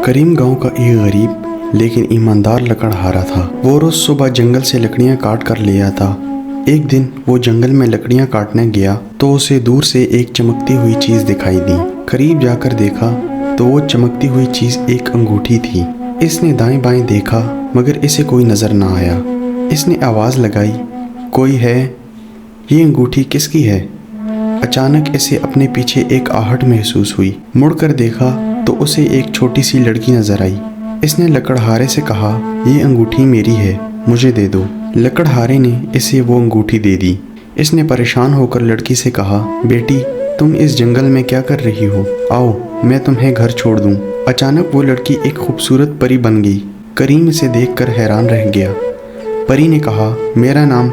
کریم گاؤں کا ایک غریب لیکن ایماندار لکڑہارا تھا۔ وہ روز صبح جنگل سے لکڑیاں کاٹ کر لے آتا۔ ایک دن وہ جنگل میں لکڑیاں کاٹنے گیا تو اسے دور سے ایک چمکتی ہوئی چیز دکھائی دی۔ قریب جا کر دیکھا تو وہ چمکتی ہوئی چیز ایک انگوٹھی تھی۔ اس نے دائیں بائیں دیکھا مگر اسے کوئی نظر نہ آیا۔ اس نے آواز لگائی، کوئی ہے؟ یہ انگوٹھی کس کی ہے؟ اچانک اسے اپنے پیچھے ایک آہٹ محسوس ہوئی۔ مڑ کر دیکھا تو اسے ایک چھوٹی سی لڑکی نظر آئی۔ اس نے لکڑہارے سے کہا، یہ انگوٹھی میری ہے، مجھے دے دو۔ لکڑہارے نے اسے وہ انگوٹھی دے دی۔ اس نے پریشان ہو کر لڑکی سے کہا، بیٹی تم اس جنگل میں کیا کر رہی ہو؟ آؤ میں تمہیں گھر چھوڑ دوں۔ اچانک وہ لڑکی ایک خوبصورت پری بن گئی۔ کریم اسے دیکھ کر حیران رہ گیا۔ پری نے کہا، میرا نام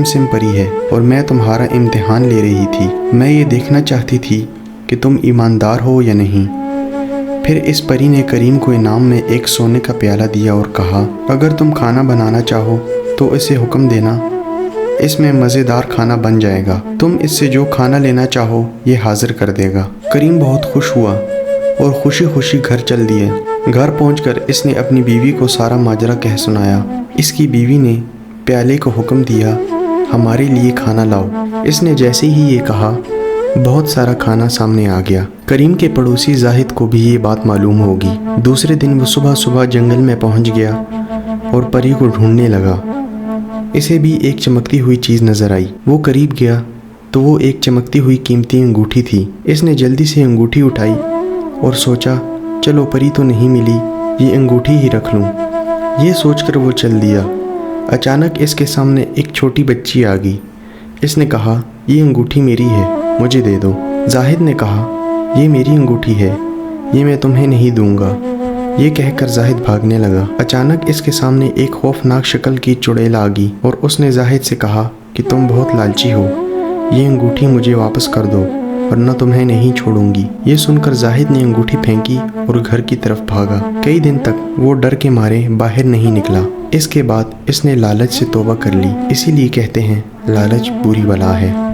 سم پری ہے اور میں تمہارا امتحان لے رہی تھی۔ میں یہ دیکھنا چاہتی تھی کہ تم ایماندار ہو یا نہیں۔ پھر اس پری نے کریم کو انعام میں ایک سونے کا پیالہ دیا اور کہا، اگر تم کھانا بنانا چاہو تو اسے حکم دینا، اس میں مزیدار کھانا بن جائے گا۔ تم اس سے جو کھانا لینا چاہو یہ حاضر کر دے گا۔ کریم بہت خوش ہوا اور خوشی خوشی گھر چل دیے۔ گھر پہنچ کر اس نے اپنی بیوی کو سارا ماجرا کہہ سنایا۔ اس کی بیوی نے پیالے کو حکم دیا، ہمارے لیے کھانا لاؤ۔ اس نے جیسے ہی یہ کہا بہت سارا کھانا سامنے آ گیا۔ کریم کے پڑوسی زاہد کو بھی یہ بات معلوم ہوگی۔ دوسرے دن وہ صبح جنگل میں پہنچ گیا اور پری کو ڈھونڈنے لگا۔ اسے بھی ایک چمکتی ہوئی چیز نظر آئی۔ وہ قریب گیا تو وہ ایک چمکتی ہوئی قیمتی انگوٹھی تھی۔ اس نے جلدی سے انگوٹھی اٹھائی اور سوچا، چلو پری تو نہیں ملی، یہ انگوٹھی ہی رکھ لوں۔ یہ سوچ کر وہ چل دیا۔ اچانک اس کے سامنے ایک چھوٹی بچی آ گئی۔ اس نے کہا، یہ انگوٹھی میری ہے، مجھے دے دو۔ زاہد نے کہا، یہ میری انگوٹھی ہے، یہ میں تمہیں نہیں دوں گا۔ یہ کہہ کر زاہد بھاگنے لگا۔ اچانک اس کے سامنے ایک خوفناک شکل کی چڑیل آ گئی اور اس نے زاہد سے کہا کہ تم بہت لالچی ہو، یہ انگوٹھی مجھے واپس کر دو ورنہ تمہیں نہیں چھوڑوں گی۔ یہ سن کر زاہد نے انگوٹھی پھینکی اور گھر کی طرف بھاگا۔ کئی دن تک وہ ڈر کے مارے باہر نہیں نکلا۔ اس کے بعد اس نے لالچ سے توبہ کر لی۔ اسی لیے کہتے ہیں لالچ بری بلا ہے۔